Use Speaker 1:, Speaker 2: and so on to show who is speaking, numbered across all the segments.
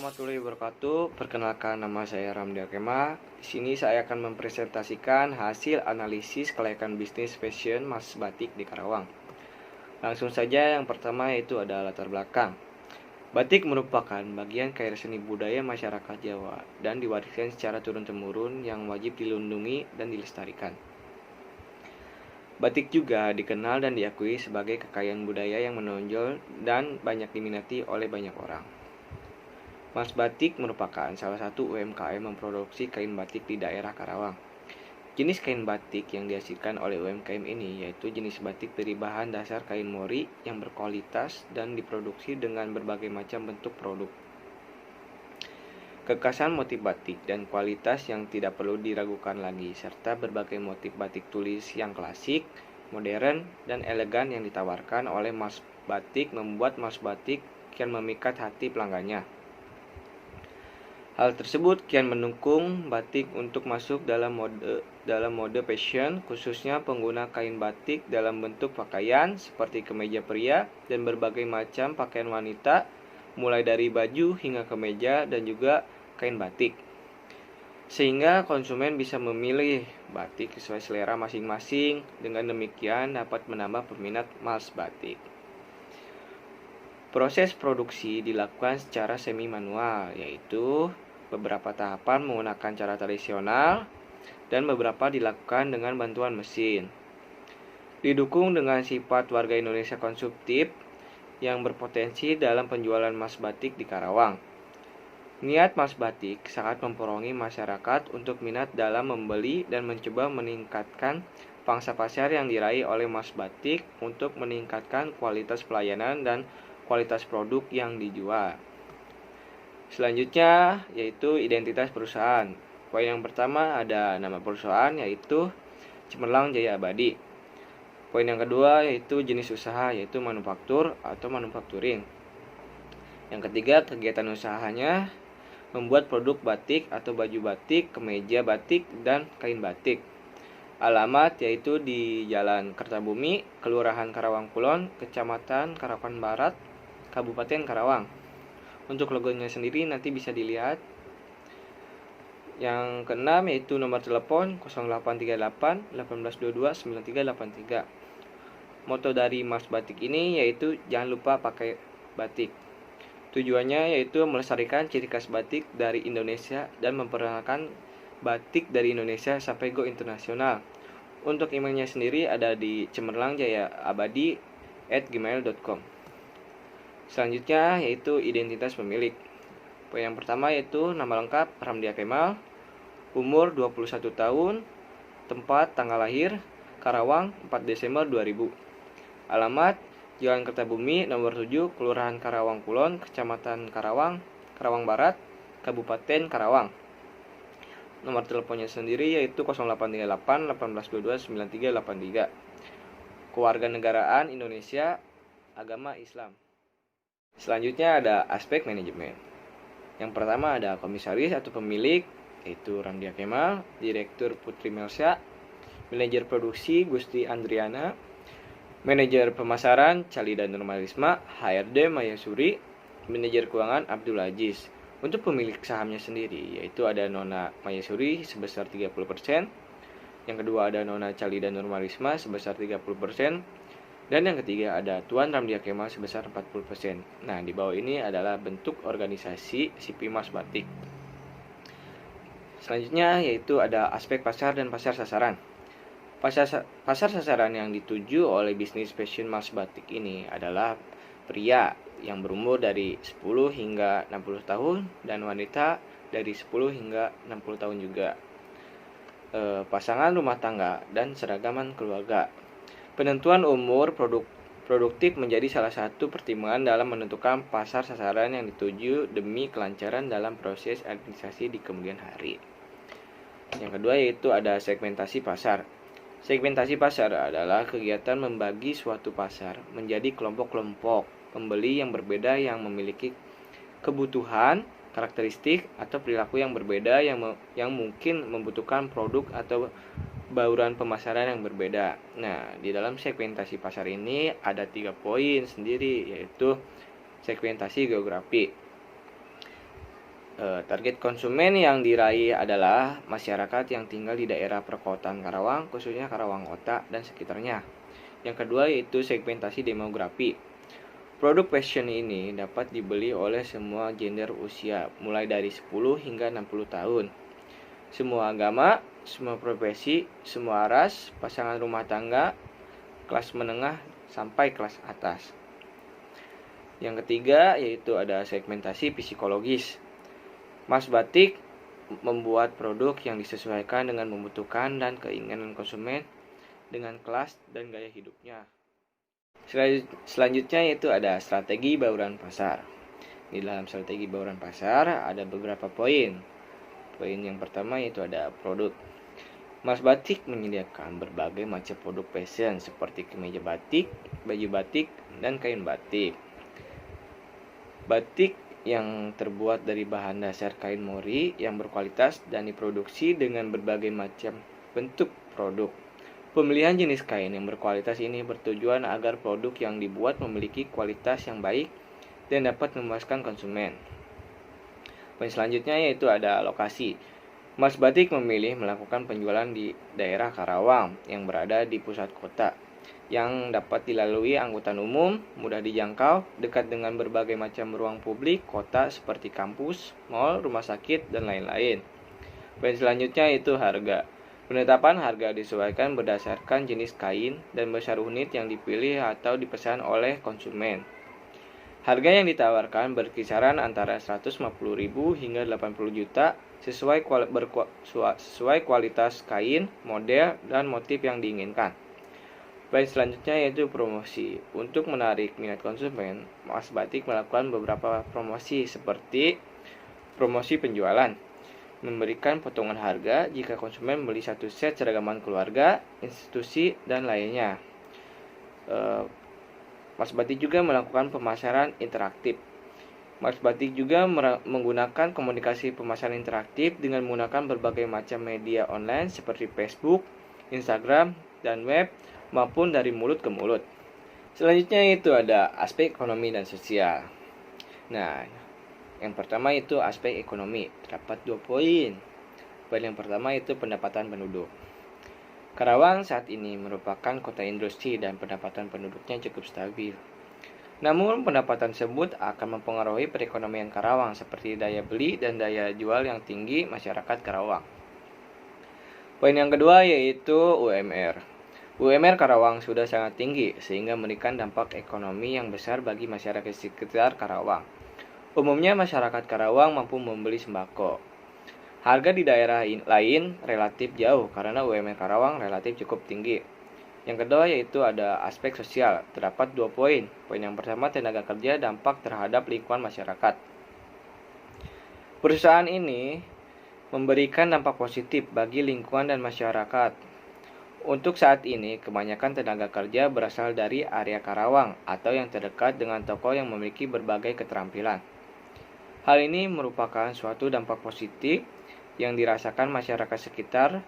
Speaker 1: warahmatullahi wabarakatuh. Perkenalkan, nama saya Ramdi Akema. Di sini saya akan mempresentasikan hasil analisis kelayakan bisnis fashion Mas Batik di Karawang. Langsung saja, yang pertama yaitu ada latar belakang. Batik merupakan bagian kaya seni budaya masyarakat Jawa dan diwariskan secara turun-temurun yang wajib dilindungi dan dilestarikan. Batik juga dikenal dan diakui sebagai kekayaan budaya yang menonjol dan banyak diminati oleh banyak orang. Mas Batik merupakan salah satu UMKM memproduksi kain batik di daerah Karawang. Jenis kain batik yang dihasilkan oleh UMKM ini yaitu jenis batik dari bahan dasar kain mori yang berkualitas dan diproduksi dengan berbagai macam bentuk produk. Kekhasan motif batik dan kualitas yang tidak perlu diragukan lagi, serta berbagai motif batik tulis yang klasik, modern, dan elegan yang ditawarkan oleh Mas Batik membuat Mas Batik kian memikat hati pelanggannya. Hal tersebut kian mendukung batik untuk masuk dalam mode fashion, khususnya pengguna kain batik dalam bentuk pakaian seperti kemeja pria dan berbagai macam pakaian wanita, mulai dari baju hingga kemeja dan juga kain batik. Sehingga konsumen bisa memilih batik sesuai selera masing-masing. Dengan demikian dapat menambah peminat Mas Batik. Proses produksi dilakukan secara semi manual, yaitu beberapa tahapan menggunakan cara tradisional dan beberapa dilakukan dengan bantuan mesin. Didukung dengan sifat warga Indonesia konsumtif yang berpotensi dalam penjualan Mas Batik di Karawang. Niat Mas Batik sangat memporongi masyarakat untuk minat dalam membeli dan mencoba meningkatkan pangsa pasar yang diraih oleh Mas Batik untuk meningkatkan kualitas pelayanan dan kualitas produk yang dijual. Selanjutnya yaitu identitas perusahaan. Poin yang pertama ada nama perusahaan yaitu Cemerlang Jaya Abadi. Poin yang kedua yaitu jenis usaha yaitu manufaktur atau manufacturing. Yang ketiga kegiatan usahanya membuat produk batik atau baju batik, kemeja batik, dan kain batik. Alamat yaitu di Jalan Kertabumi, Kelurahan Karawang Kulon, Kecamatan Karawang Barat, Kabupaten Karawang. Untuk logonya sendiri nanti bisa dilihat. Yang keenam yaitu nomor telepon 0838 1822 9383. Moto dari Mas Batik ini yaitu jangan lupa pakai batik. Tujuannya yaitu melestarikan ciri khas batik dari Indonesia dan memperkenalkan batik dari Indonesia sampai go internasional. Untuk emailnya sendiri ada di cemerlangjayaabadi@gmail.com. Selanjutnya yaitu identitas pemilik. Poin yang pertama yaitu nama lengkap Ramdi Kemal, umur 21 tahun, tempat tanggal lahir Karawang 4 Desember 2000. Alamat Jalan Kertabumi nomor 7, Kelurahan Karawang Kulon, Kecamatan Karawang, Karawang Barat, Kabupaten Karawang. Nomor teleponnya sendiri yaitu 0838 1822 9383. Kewarganegaraan Indonesia, agama Islam. Selanjutnya ada aspek manajemen. Yang pertama ada komisaris atau pemilik, yaitu Ramdi Kemal, direktur Putri Melsa, manajer produksi Gusti Andriana, manajer pemasaran Calida Nurmarisma, HRD Mayasuri, manajer keuangan Abdul Aziz. Untuk pemilik sahamnya sendiri, yaitu ada Nona Mayasuri sebesar 30%, yang kedua ada Nona Calida Nurmarisma sebesar 30%, dan yang ketiga ada Tuan Ramdi Kemal sebesar 40%. Nah, di bawah ini adalah bentuk organisasi SIPI Mas Batik. Selanjutnya yaitu ada aspek pasar dan pasar sasaran. Pasar sasaran yang dituju oleh bisnis fashion Mas Batik ini adalah pria yang berumur dari 10 hingga 60 tahun dan wanita dari 10 hingga 60 tahun juga. Pasangan rumah tangga dan seragaman keluarga. Penentuan umur produktif menjadi salah satu pertimbangan dalam menentukan pasar sasaran yang dituju demi kelancaran dalam proses administrasi di kemudian hari. Yang kedua yaitu ada segmentasi pasar. Segmentasi pasar adalah kegiatan membagi suatu pasar menjadi kelompok-kelompok pembeli yang berbeda yang memiliki kebutuhan, karakteristik, atau perilaku yang berbeda yang mungkin membutuhkan produk atau bauran pemasaran yang berbeda. Nah, di dalam segmentasi pasar ini ada 3 poin sendiri, yaitu segmentasi geografi. Target konsumen yang diraih adalah masyarakat yang tinggal di daerah perkotaan Karawang, khususnya Karawang Kota dan sekitarnya. Yang kedua yaitu segmentasi demografi. Produk fashion ini dapat dibeli oleh semua gender usia, mulai dari 10 hingga 60 tahun. Semua agama, semua profesi, semua ras, pasangan rumah tangga, kelas menengah sampai kelas atas. Yang ketiga yaitu ada segmentasi psikologis. Mas Batik membuat produk yang disesuaikan dengan membutuhkan dan keinginan konsumen dengan kelas dan gaya hidupnya. Selanjutnya yaitu ada strategi bauran pasar. Di dalam strategi bauran pasar ada beberapa poin. Poin yang pertama yaitu ada produk. Mas Batik menyediakan berbagai macam produk fashion seperti kemeja batik, baju batik, dan kain batik. Batik yang terbuat dari bahan dasar kain mori yang berkualitas dan diproduksi dengan berbagai macam bentuk produk. Pemilihan jenis kain yang berkualitas ini bertujuan agar produk yang dibuat memiliki kualitas yang baik dan dapat memuaskan konsumen. Poin selanjutnya yaitu ada lokasi. Mas Batik memilih melakukan penjualan di daerah Karawang yang berada di pusat kota, yang dapat dilalui angkutan umum, mudah dijangkau, dekat dengan berbagai macam ruang publik kota seperti kampus, mal, rumah sakit, dan lain-lain. Poin selanjutnya yaitu harga. Penetapan harga disesuaikan berdasarkan jenis kain dan besar unit yang dipilih atau dipesan oleh konsumen. Harga yang ditawarkan berkisaran antara 150.000 hingga 80 juta sesuai kualitas kain, model, dan motif yang diinginkan. Poin selanjutnya yaitu promosi. Untuk menarik minat konsumen, Mas Batik melakukan beberapa promosi seperti promosi penjualan, memberikan potongan harga jika konsumen membeli satu set seragaman keluarga, institusi, dan lainnya. Mas Batik juga melakukan pemasaran interaktif. Mas Batik juga menggunakan komunikasi pemasaran interaktif dengan menggunakan berbagai macam media online seperti Facebook, Instagram, dan web, maupun dari mulut ke mulut. Selanjutnya itu ada aspek ekonomi dan sosial. Nah, yang pertama itu aspek ekonomi. Terdapat 2 poin. Poin yang pertama itu pendapatan penduduk. Karawang saat ini merupakan kota industri dan pendapatan penduduknya cukup stabil. Namun pendapatan tersebut akan mempengaruhi perekonomian Karawang seperti daya beli dan daya jual yang tinggi masyarakat Karawang. Poin yang kedua yaitu UMR. UMR Karawang sudah sangat tinggi sehingga memberikan dampak ekonomi yang besar bagi masyarakat sekitar Karawang. Umumnya masyarakat Karawang mampu membeli sembako. Harga di daerah lain relatif jauh karena UMR Karawang relatif cukup tinggi. Yang kedua yaitu ada aspek sosial. Terdapat 2 poin. Poin yang pertama tenaga kerja dampak terhadap lingkungan masyarakat. Perusahaan ini memberikan dampak positif bagi lingkungan dan masyarakat. Untuk saat ini, kebanyakan tenaga kerja berasal dari area Karawang atau yang terdekat dengan toko yang memiliki berbagai keterampilan. Hal ini merupakan suatu dampak positif yang dirasakan masyarakat sekitar.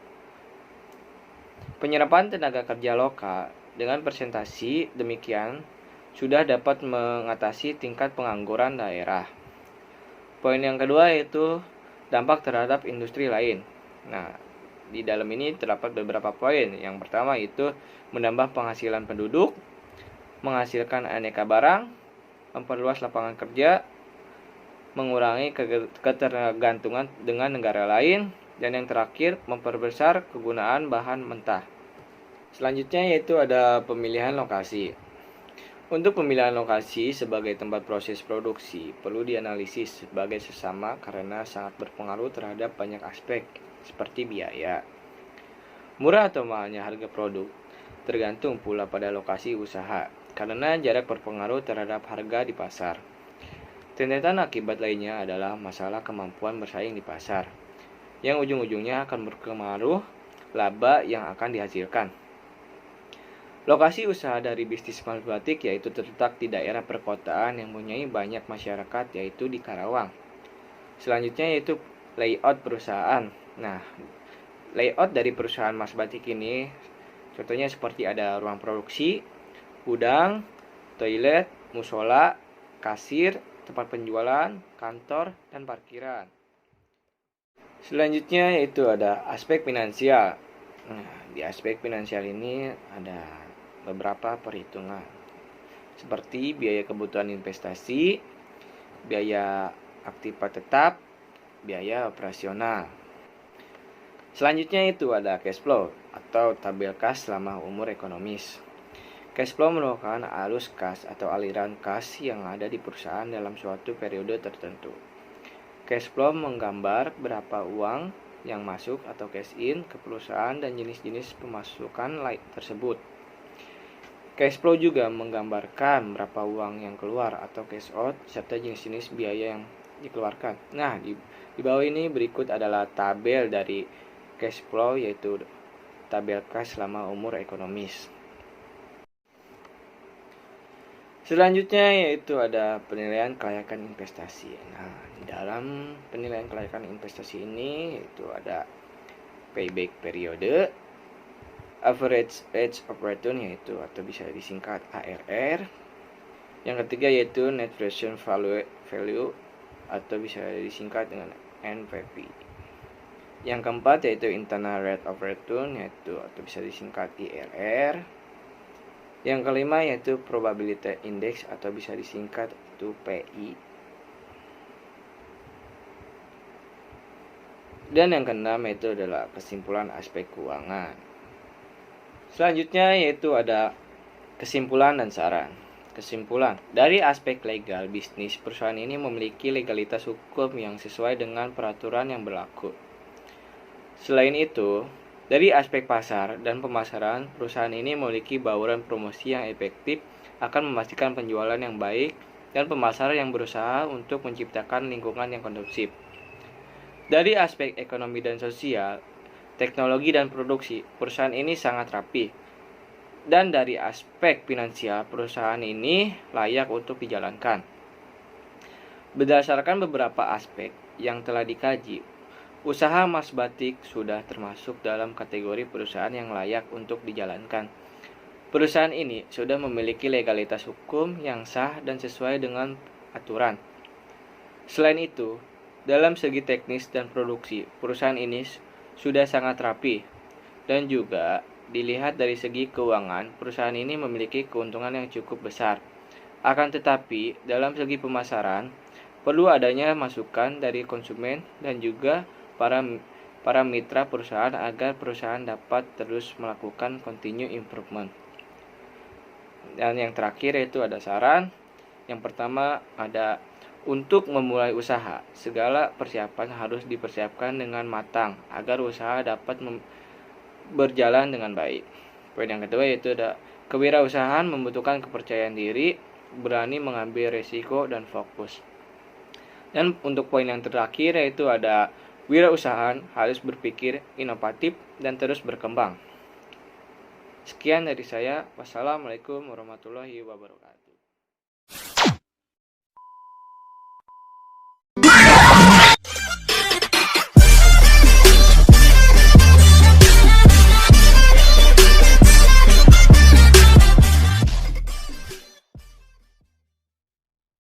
Speaker 1: Penyerapan tenaga kerja lokal dengan presentasi demikian sudah dapat mengatasi tingkat pengangguran daerah. Poin yang kedua yaitu dampak terhadap industri lain. Nah, di dalam ini terdapat beberapa poin. Yang pertama itu menambah penghasilan penduduk, menghasilkan aneka barang, memperluas lapangan kerja, mengurangi ketergantungan dengan negara lain, dan yang terakhir memperbesar kegunaan bahan mentah. Selanjutnya yaitu ada pemilihan lokasi. Untuk pemilihan lokasi sebagai tempat proses produksi perlu dianalisis sebagai sesama karena sangat berpengaruh terhadap banyak aspek seperti biaya. Murah atau mahalnya harga produk tergantung pula pada lokasi usaha karena jarak berpengaruh terhadap harga di pasar. Rentetan akibat lainnya adalah masalah kemampuan bersaing di pasar yang ujung-ujungnya akan berpengaruh laba yang akan dihasilkan. Lokasi usaha dari bisnis Mas Batik yaitu terletak di daerah perkotaan yang mempunyai banyak masyarakat yaitu di Karawang. Selanjutnya yaitu layout perusahaan. Nah, layout dari perusahaan Mas Batik ini contohnya seperti ada ruang produksi, gudang, toilet, musola, kasir, tempat penjualan, kantor, dan parkiran. Selanjutnya yaitu ada aspek finansial. Nah, di aspek finansial ini ada beberapa perhitungan seperti biaya kebutuhan investasi, biaya aktiva tetap, biaya operasional. Selanjutnya itu ada cash flow atau tabel kas selama umur ekonomis. Cash flow merupakan arus kas atau aliran kas yang ada di perusahaan dalam suatu periode tertentu. Cash flow menggambar berapa uang yang masuk atau cash in ke perusahaan dan jenis-jenis pemasukan lain tersebut. Cash flow juga menggambarkan berapa uang yang keluar atau cash out serta jenis-jenis biaya yang dikeluarkan. Nah, di bawah ini berikut adalah tabel dari cash flow, yaitu tabel kas selama umur ekonomis. Selanjutnya yaitu ada penilaian kelayakan investasi. Nah, di dalam penilaian kelayakan investasi ini yaitu ada payback periode, average age of return yaitu atau bisa disingkat ARR. Yang ketiga yaitu net present value atau bisa disingkat dengan NPV. Yang keempat yaitu internal rate of return yaitu atau bisa disingkat IRR. Yang kelima yaitu probability index atau bisa disingkat itu PI. Dan yang keenam yaitu adalah kesimpulan aspek keuangan. Selanjutnya yaitu ada kesimpulan dan saran. Kesimpulan, dari aspek legal bisnis, perusahaan ini memiliki legalitas hukum yang sesuai dengan peraturan yang berlaku. Selain itu, dari aspek pasar dan pemasaran, perusahaan ini memiliki bauran promosi yang efektif, akan memastikan penjualan yang baik, dan pemasaran yang berusaha untuk menciptakan lingkungan yang kondusif. Dari aspek ekonomi dan sosial, teknologi dan produksi, perusahaan ini sangat rapi. Dan dari aspek finansial, perusahaan ini layak untuk dijalankan. Berdasarkan beberapa aspek yang telah dikaji, usaha emas batik sudah termasuk dalam kategori perusahaan yang layak untuk dijalankan. Perusahaan ini sudah memiliki legalitas hukum yang sah dan sesuai dengan aturan. Selain itu, dalam segi teknis dan produksi, perusahaan ini sudah sangat rapi. Dan juga dilihat dari segi keuangan, perusahaan ini memiliki keuntungan yang cukup besar. Akan tetapi, dalam segi pemasaran, perlu adanya masukan dari konsumen dan juga para mitra perusahaan agar perusahaan dapat terus melakukan continue improvement. Dan yang terakhir yaitu ada saran. Yang pertama ada untuk memulai usaha, segala persiapan harus dipersiapkan dengan matang agar usaha dapat berjalan dengan baik. Poin yang kedua yaitu ada kewirausahaan membutuhkan kepercayaan diri, berani mengambil risiko dan fokus. Dan untuk poin yang terakhir yaitu ada wirausahaan harus berpikir inovatif dan terus berkembang. Sekian dari saya. Wassalamualaikum warahmatullahi wabarakatuh.